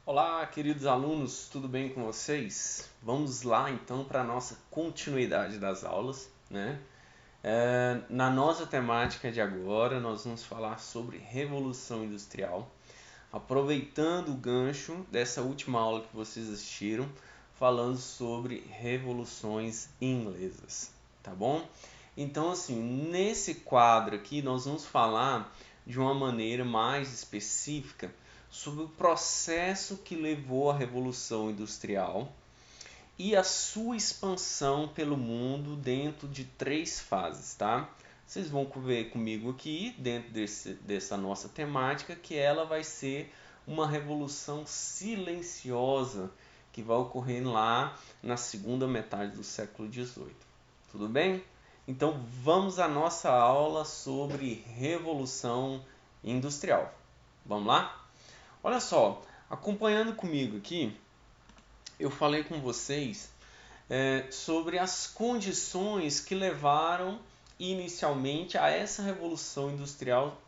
Olá, queridos alunos, tudo bem com vocês? Vamos lá então para a nossa continuidade das aulas, né? Na nossa temática de agora, nós vamos falar sobre Revolução Industrial, aproveitando o gancho dessa última aula que vocês assistiram, falando sobre revoluções inglesas, tá bom? Então, assim, nesse quadro aqui, nós vamos falar de uma maneira mais específica sobre o processo que levou à Revolução Industrial e a sua expansão pelo mundo dentro de três fases, tá? Vocês vão ver comigo aqui, dentro dessa nossa temática, que ela vai ser uma revolução silenciosa que vai ocorrer lá na segunda metade do século XVIII. Tudo bem? Então vamos à nossa aula sobre Revolução Industrial. Vamos lá? Olha só, acompanhando comigo aqui, eu falei com vocês sobre as condições que levaram inicialmente a essa revolução industrial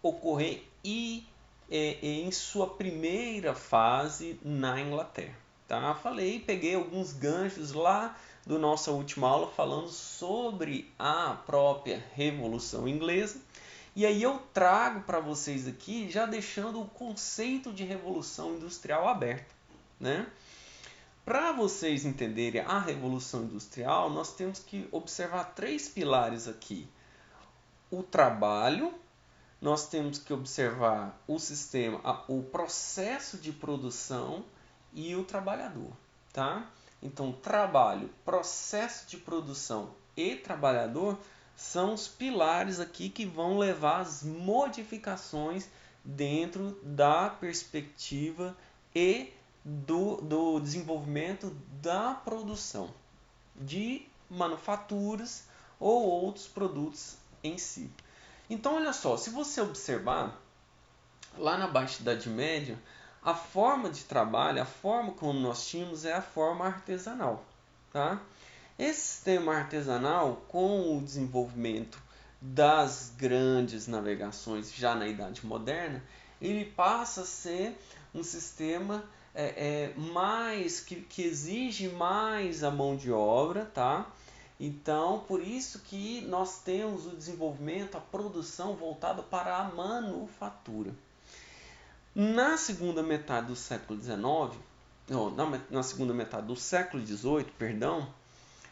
ocorrer em sua primeira fase na Inglaterra. Tá? Falei, peguei alguns ganchos lá do nossa última aula falando sobre a própria Revolução Inglesa. E aí eu trago para vocês aqui já deixando o conceito de Revolução Industrial aberto, né? Para vocês entenderem a Revolução Industrial, nós temos que observar três pilares aqui. O trabalho, nós temos que observar o sistema, o processo de produção e o trabalhador, tá? Então, trabalho, processo de produção e trabalhador são os pilares aqui que vão levar às modificações dentro da perspectiva e do desenvolvimento da produção de manufaturas ou outros produtos em si. Então, olha só, se você observar, lá na Baixa Idade Média, a forma de trabalho, a forma como nós tínhamos é a forma artesanal. Tá? Esse sistema artesanal, com o desenvolvimento das grandes navegações já na Idade Moderna, ele passa a ser um sistema mais que exige mais a mão de obra, tá? Então, por isso que nós temos o desenvolvimento, a produção voltada para a manufatura. Na segunda metade do século XIX, não, na segunda metade do século XVIII, perdão,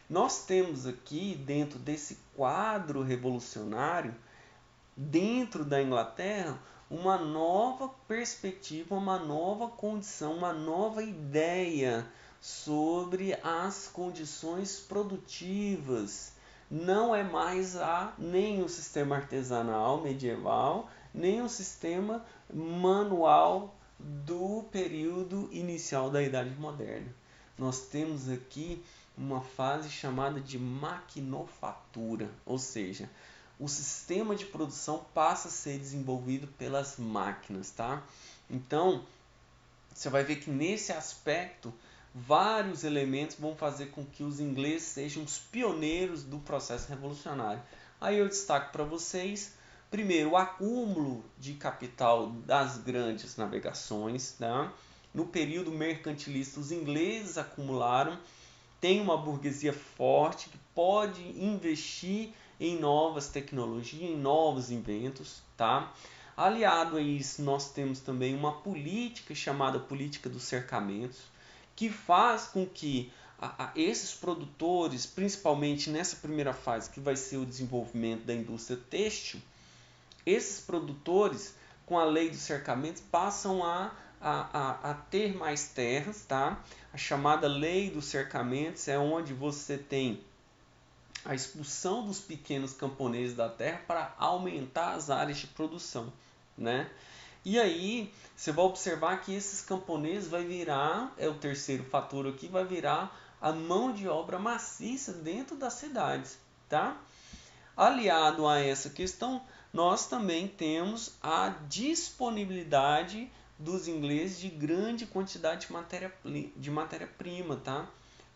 nós temos aqui, dentro desse quadro revolucionário, dentro da Inglaterra, uma nova perspectiva, uma nova condição, uma nova ideia sobre as condições produtivas. Não é mais nem o sistema artesanal medieval, nem o sistema manual do período inicial da Idade Moderna. Nós temos aqui uma fase chamada de maquinofatura, ou seja, o sistema de produção passa a ser desenvolvido pelas máquinas, tá? Então, você vai ver que nesse aspecto, vários elementos vão fazer com que os ingleses sejam os pioneiros do processo revolucionário. Aí eu destaco para vocês, primeiro, o acúmulo de capital das grandes navegações, tá? No período mercantilista, os ingleses acumularam, tem uma burguesia forte que pode investir em novas tecnologias, em novos inventos, tá? Aliado a isso, nós temos também uma política chamada política dos cercamentos, que faz com que esses produtores, principalmente nessa primeira fase, que vai ser o desenvolvimento da indústria têxtil, esses produtores, com a lei dos cercamentos, passam a ter mais terras, tá? A chamada lei dos cercamentos é onde você tem a expulsão dos pequenos camponeses da terra para aumentar as áreas de produção, né? E aí você vai observar que esses camponeses vai virar, é o terceiro fator aqui, vai virar a mão de obra maciça dentro das cidades, tá? Aliado a essa questão, nós também temos a disponibilidade dos ingleses de grande quantidade de matéria-prima, tá?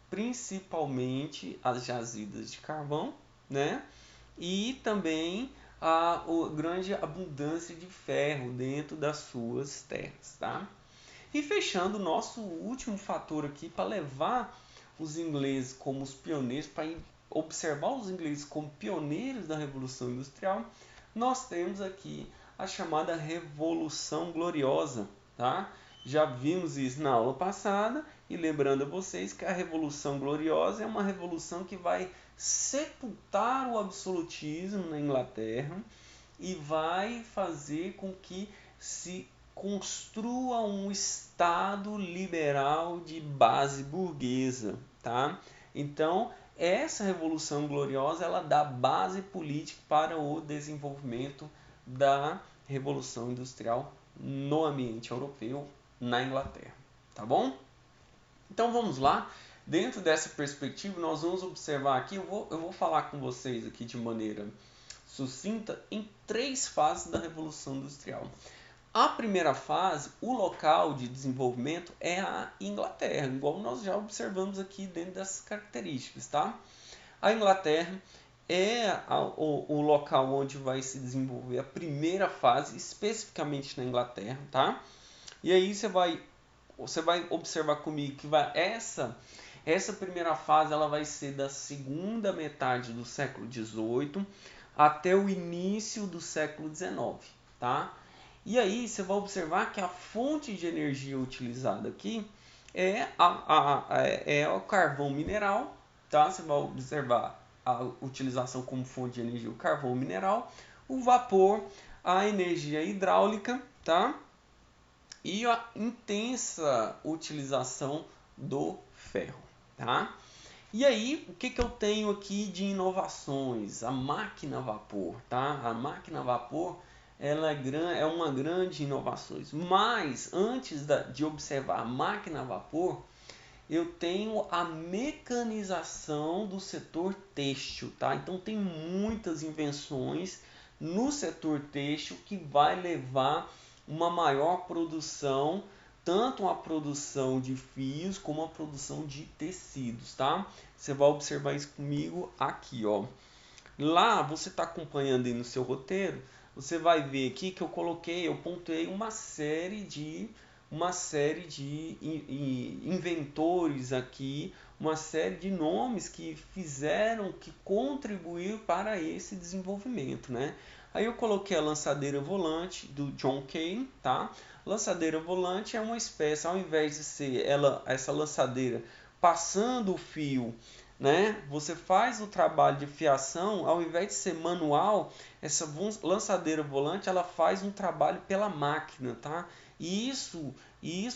Principalmente as jazidas de carvão, né? E também a grande abundância de ferro dentro das suas terras, tá? E fechando o nosso último fator aqui para levar os ingleses como os pioneiros, para observar os ingleses como pioneiros da Revolução Industrial, nós temos aqui a chamada Revolução Gloriosa, tá? Já vimos isso na aula passada e lembrando a vocês que a Revolução Gloriosa é uma revolução que vai sepultar o absolutismo na Inglaterra e vai fazer com que se construa um Estado liberal de base burguesa, tá? Então, essa Revolução Gloriosa ela dá base política para o desenvolvimento da Revolução Industrial no ambiente europeu, na Inglaterra, tá bom? Então vamos lá. Dentro dessa perspectiva, nós vamos observar aqui, eu vou falar com vocês aqui de maneira sucinta em 3 fases da Revolução Industrial. A primeira fase, o local de desenvolvimento é a Inglaterra, igual nós já observamos aqui dentro dessas características, tá? A Inglaterra é o local onde vai se desenvolver a primeira fase, especificamente na Inglaterra, tá? E aí você vai observar comigo que essa primeira fase ela vai ser da segunda metade do século XVIII até o início do século XIX, tá? E aí você vai observar que a fonte de energia utilizada aqui é o carvão mineral, tá? Você vai observar a utilização como fonte de energia o carvão mineral, o vapor, a energia hidráulica, tá? E a intensa utilização do ferro, tá? E aí, o que eu tenho aqui de inovações? A máquina a vapor, tá? A máquina a vapor ela é uma grande inovação. Mas, antes de observar a máquina a vapor, eu tenho a mecanização do setor têxtil, tá? Então, tem muitas invenções no setor têxtil que vai levar uma maior produção, tanto a produção de fios como a produção de tecidos, tá? Você vai observar isso comigo aqui, ó. Lá você está acompanhando aí no seu roteiro, você vai ver aqui que eu pontuei uma série de inventores aqui, uma série de nomes que contribuíram para esse desenvolvimento, né? Aí eu coloquei a lançadeira volante do John Kane, tá? Lançadeira volante é uma espécie, ao invés de ser essa lançadeira passando o fio, né? Você faz o trabalho de fiação, ao invés de ser manual, essa lançadeira volante ela faz um trabalho pela máquina, tá? E isso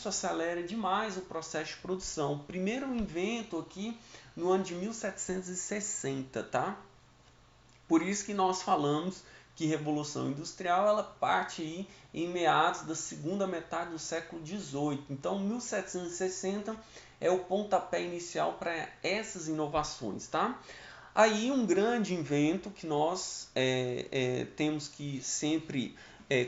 acelera demais o processo de produção. Primeiro invento aqui no ano de 1760, tá? Por isso que nós falamos que Revolução Industrial ela parte aí em meados da segunda metade do século XVIII. Então, 1760 é o pontapé inicial para essas inovações, tá? Aí um grande invento que nós temos que sempre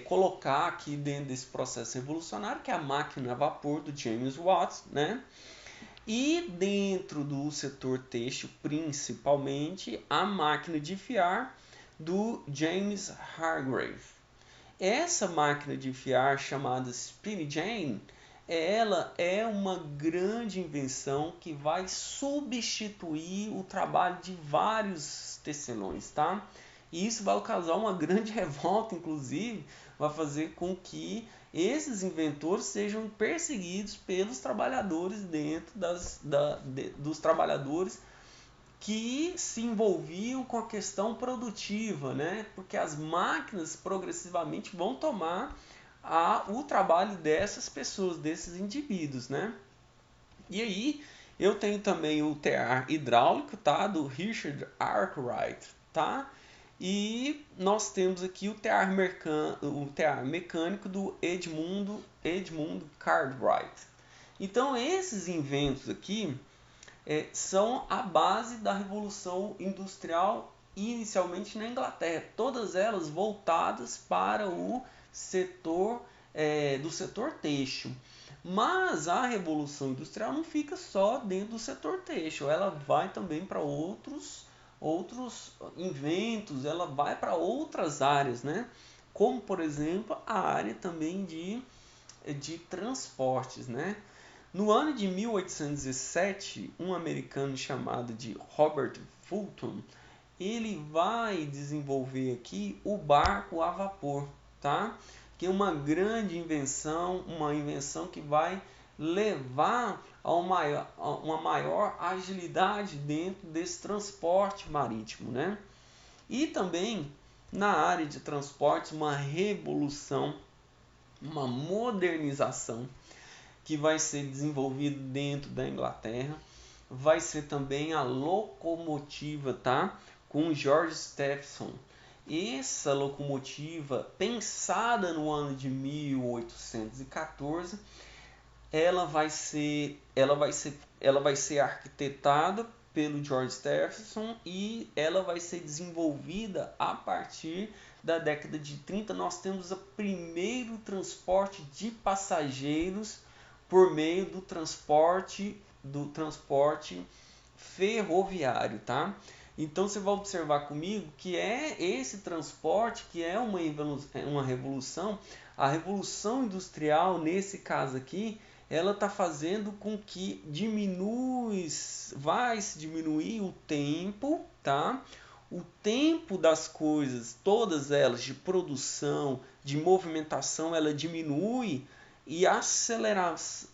colocar aqui dentro desse processo revolucionário, que é a máquina a vapor do James Watt, né? E dentro do setor têxtil, principalmente, a máquina de fiar do James Hargrave. Essa máquina de fiar chamada Spinning Jenny, ela é uma grande invenção que vai substituir o trabalho de vários tecelões, tá? E isso vai causar uma grande revolta, inclusive, vai fazer com que esses inventores sejam perseguidos pelos trabalhadores dentro dos trabalhadores que se envolviam com a questão produtiva, né? Porque as máquinas progressivamente vão tomar o trabalho dessas pessoas, desses indivíduos, né? E aí eu tenho também o tear hidráulico, tá? Do Richard Arkwright, tá? E nós temos aqui o tear mecânico do Edmund Cartwright. Então esses inventos aqui são a base da Revolução Industrial inicialmente na Inglaterra, todas elas voltadas para o setor do setor têxtil. Mas a Revolução Industrial não fica só dentro do setor têxtil, ela vai também para outros inventos, ela vai para outras áreas, né? Como por exemplo a área também de de transportes, né? No ano de 1817, um americano chamado de Robert Fulton, ele vai desenvolver aqui o barco a vapor, tá? Que é uma grande invenção, uma invenção que vai levar a uma maior agilidade dentro desse transporte marítimo, né? E também na área de transportes, uma revolução, uma modernização que vai ser desenvolvido dentro da Inglaterra, vai ser também a locomotiva, tá? Com George Stephenson. Essa locomotiva, pensada no ano de 1814, ela vai ser arquitetada pelo George Stephenson e ela vai ser desenvolvida a partir da década de 30. Nós temos o primeiro transporte de passageiros por meio do transporte ferroviário, tá? Então você vai observar comigo que é esse transporte que é uma revolução. A revolução industrial, nesse caso aqui, ela está fazendo com que vai se diminuir o tempo, tá? O tempo das coisas, todas elas, de produção, de movimentação, ela diminui, e a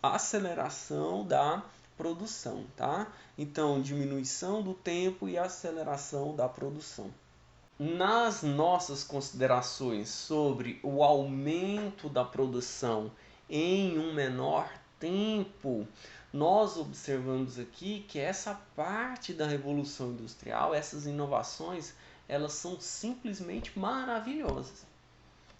aceleração da produção, tá? Então, diminuição do tempo e aceleração da produção. Nas nossas considerações sobre o aumento da produção em um menor tempo, nós observamos aqui que essa parte da Revolução Industrial, essas inovações, elas são simplesmente maravilhosas.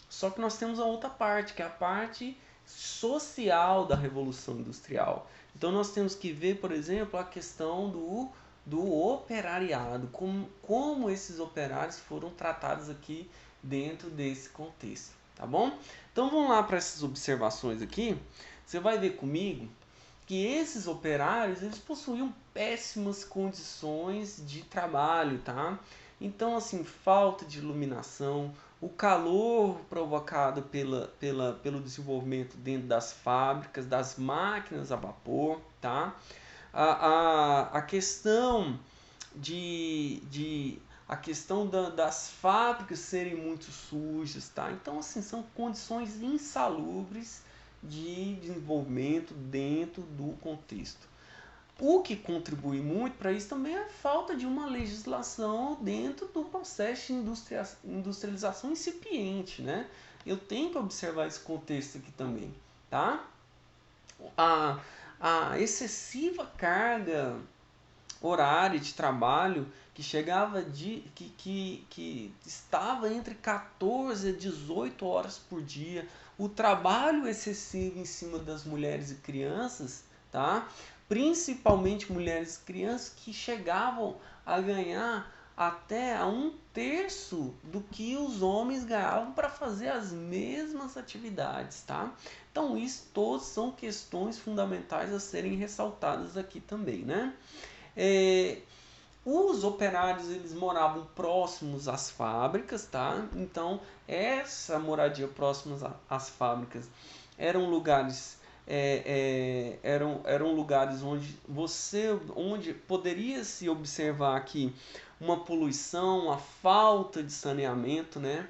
Só que nós temos a outra parte, que é a parte social da Revolução Industrial. Então nós temos que ver, por exemplo, a questão do operariado, como esses operários foram tratados aqui dentro desse contexto, tá bom? Então vamos lá para essas observações aqui. Você vai ver comigo que esses operários, eles possuíam péssimas condições de trabalho, tá? Então, assim, falta de iluminação, o calor provocado pelo desenvolvimento dentro das fábricas, das máquinas a vapor, tá? A questão das fábricas serem muito sujas, tá? Então, assim, são condições insalubres de desenvolvimento dentro do contexto. O que contribui muito para isso também é a falta de uma legislação dentro do processo de industrialização incipiente, né? Eu tenho que observar esse contexto aqui também, tá? A excessiva carga horária de trabalho que que estava entre 14 a 18 horas por dia, o trabalho excessivo em cima das mulheres e crianças, tá? Principalmente mulheres e crianças que chegavam a ganhar até a 1/3 do que os homens ganhavam para fazer as mesmas atividades, tá? Então isso todos são questões fundamentais a serem ressaltadas aqui também, né? Os operários, eles moravam próximos às fábricas, tá? Então essa moradia próximos às fábricas eram lugares eram lugares onde poderia se observar aqui uma poluição, uma falta de saneamento, né?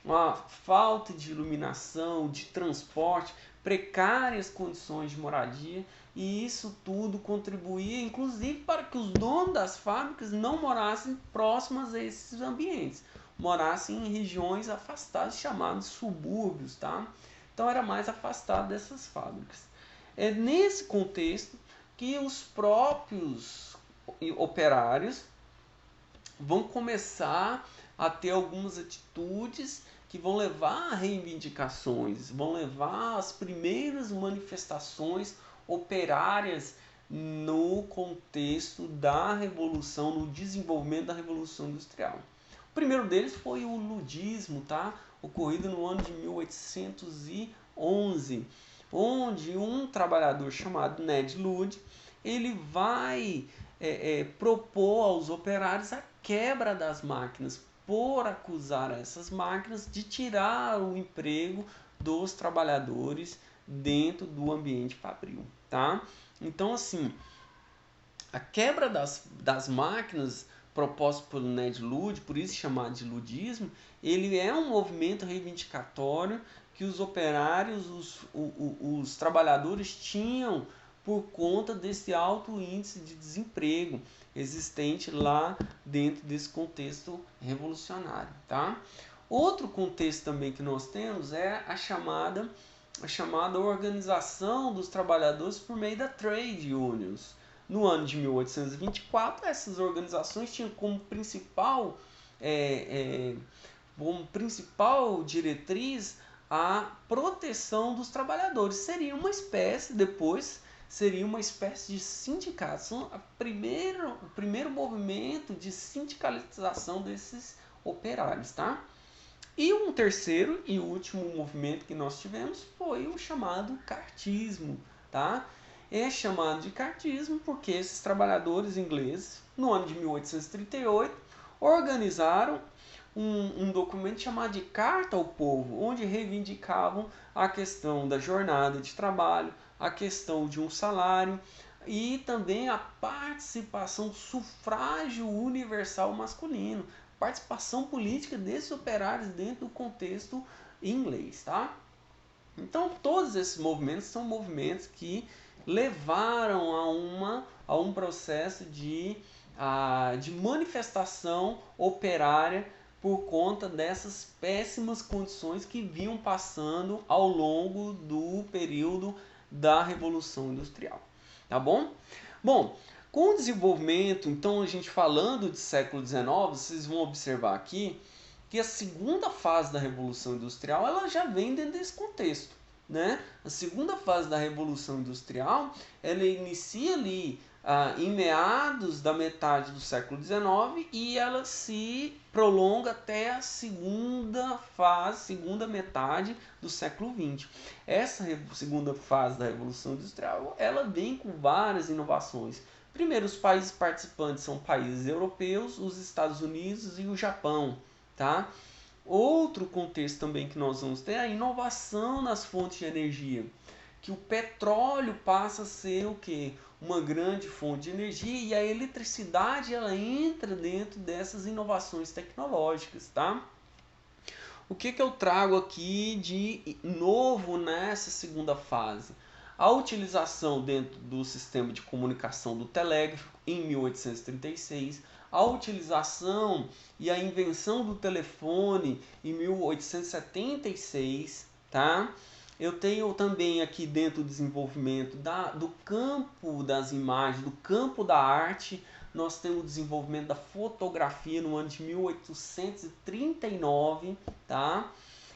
Uma falta de iluminação, de transporte, precárias condições de moradia, e isso tudo contribuía inclusive para que os donos das fábricas não morassem próximas a esses ambientes, morassem em regiões afastadas, chamadas subúrbios, tá? Então era mais afastado dessas fábricas. É nesse contexto que os próprios operários vão começar a ter algumas atitudes que vão levar a reivindicações, vão levar às primeiras manifestações operárias no contexto da revolução, no desenvolvimento da Revolução Industrial. O primeiro deles foi o ludismo, tá? Ocorrido no ano de 1811, onde um trabalhador chamado Ned Ludd, ele vai propor aos operários a quebra das máquinas, por acusar essas máquinas de tirar o emprego dos trabalhadores dentro do ambiente fabril, tá? Então, assim, a quebra das máquinas proposta pelo Ned Ludd, por isso chamado de ludismo, ele é um movimento reivindicatório que os operários, os trabalhadores tinham por conta desse alto índice de desemprego existente lá dentro desse contexto revolucionário, tá? Outro contexto também que nós temos é a chamada organização dos trabalhadores por meio da trade unions. No ano de 1824, essas organizações tinham como principal diretriz a proteção dos trabalhadores. Seria uma espécie de sindicato. O primeiro movimento de sindicalização desses operários, tá? E um terceiro e último movimento que nós tivemos foi o chamado cartismo, tá? É chamado de cartismo porque esses trabalhadores ingleses, no ano de 1838, organizaram um documento chamado de Carta ao Povo, onde reivindicavam a questão da jornada de trabalho, a questão de um salário e também a participação, sufrágio universal masculino, participação política desses operários dentro do contexto inglês, tá? Então, todos esses movimentos são movimentos que levaram a um processo de manifestação operária por conta dessas péssimas condições que vinham passando ao longo do período da Revolução Industrial. Tá bom? Bom, com o desenvolvimento, então a gente falando de século XIX, vocês vão observar aqui que a segunda fase da Revolução Industrial ela já vem dentro desse contexto, né? A segunda fase da Revolução Industrial ela inicia ali em meados da metade do século XIX e ela se prolonga até a segunda metade do século XX. Essa segunda fase da Revolução Industrial ela vem com várias inovações. Primeiro, os países participantes são países europeus, os Estados Unidos e o Japão, tá? Outro contexto também que nós vamos ter é a inovação nas fontes de energia, que o petróleo passa a ser o quê? Uma grande fonte de energia e a eletricidade ela entra dentro dessas inovações tecnológicas, tá? O que eu trago aqui de novo nessa segunda fase? A utilização dentro do sistema de comunicação do telégrafo em 1836, a utilização e a invenção do telefone em 1876, tá? Eu tenho também aqui dentro do desenvolvimento do campo das imagens, do campo da arte, nós temos o desenvolvimento da fotografia no ano de 1839, tá?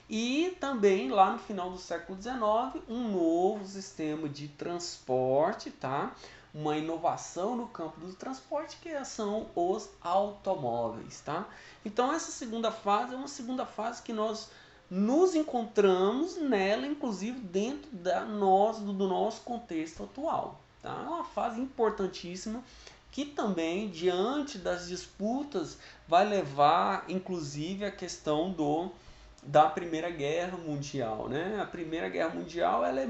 E também lá no final do século XIX, um novo sistema de transporte, tá? Uma inovação no campo do transporte que são os automóveis, tá? Então essa segunda fase é uma segunda fase que nós nos encontramos nela, inclusive dentro do nosso contexto atual, tá? É uma fase importantíssima que também, diante das disputas, vai levar, inclusive, a questão da Primeira Guerra Mundial, né? A Primeira Guerra Mundial ela é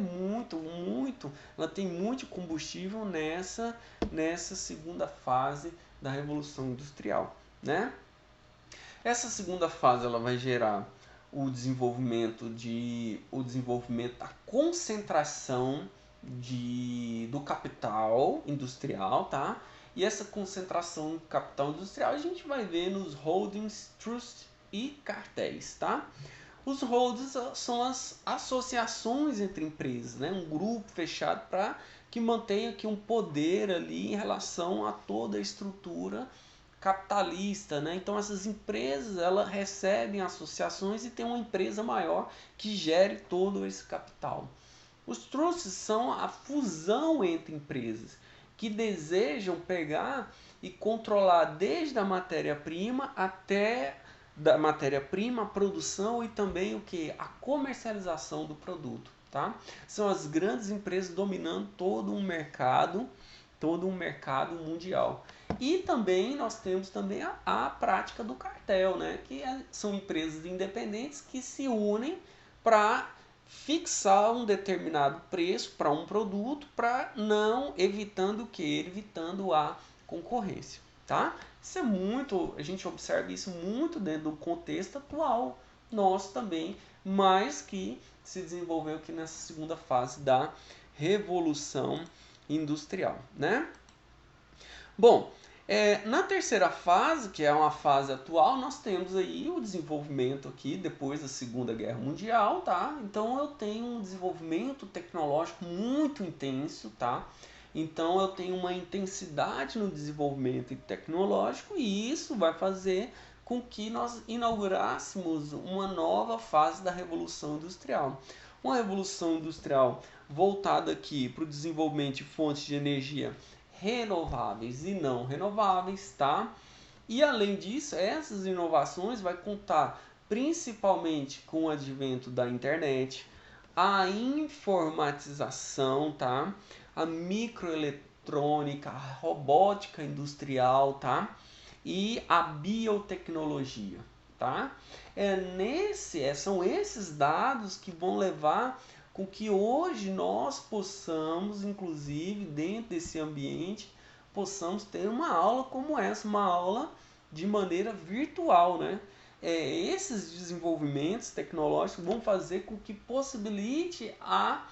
ela tem muito combustível nessa segunda fase da Revolução Industrial, né? Essa segunda fase ela vai gerar o desenvolvimento da concentração do capital industrial, tá? E essa concentração do capital industrial a gente vai ver nos holdings, trusts e cartéis, tá? Os holdings são as associações entre empresas, né? Um grupo fechado para que mantenha aqui um poder ali em relação a toda a estrutura capitalista, né? Então essas empresas elas recebem associações e tem uma empresa maior que gere todo esse capital. Os trusts são a fusão entre empresas que desejam pegar e controlar desde a matéria-prima até a produção e também o que? A comercialização do produto, tá? São as grandes empresas dominando todo um mercado mundial. E também nós temos também a prática do cartel, né? Que são empresas independentes que se unem para fixar um determinado preço para um produto para não evitando o que? Evitando a concorrência, tá? Isso é muito, a gente observa isso muito dentro do contexto atual nosso também, mas que se desenvolveu aqui nessa segunda fase da Revolução Industrial, né? Bom, na terceira fase, que é uma fase atual, nós temos aí o desenvolvimento aqui depois da Segunda Guerra Mundial, tá? Então eu tenho um desenvolvimento tecnológico muito intenso, tá? Então eu tenho uma intensidade no desenvolvimento tecnológico e isso vai fazer com que nós inaugurássemos uma nova fase da Revolução Industrial. Uma Revolução Industrial voltada aqui para o desenvolvimento de fontes de energia renováveis e não renováveis, tá? E além disso, essas inovações vai contar principalmente com o advento da internet, a informatização, tá? A microeletrônica, a robótica industrial, tá? E a biotecnologia, tá? São esses dados que vão levar com que hoje nós possamos, inclusive dentro desse ambiente, possamos ter uma aula como essa, uma aula de maneira virtual, né? Esses desenvolvimentos tecnológicos vão fazer com que possibilite a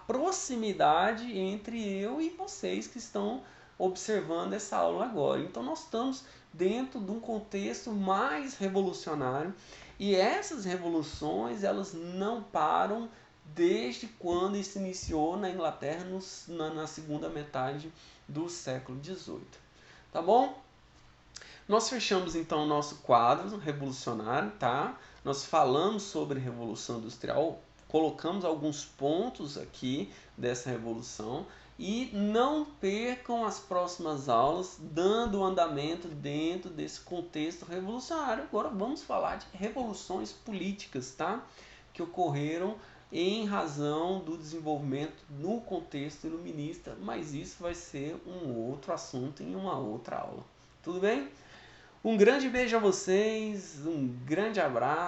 proximidade entre eu e vocês que estão observando essa aula agora. Então nós estamos dentro de um contexto mais revolucionário e essas revoluções elas não param desde quando se iniciou na Inglaterra na segunda metade do século XVIII. Tá bom? Nós fechamos então o nosso quadro revolucionário, tá? Nós falamos sobre Revolução Industrial, colocamos alguns pontos aqui dessa revolução e não percam as próximas aulas dando andamento dentro desse contexto revolucionário. Agora vamos falar de revoluções políticas, tá? Que ocorreram em razão do desenvolvimento no contexto iluminista, mas isso vai ser um outro assunto em uma outra aula. Tudo bem? Um grande beijo a vocês, um grande abraço.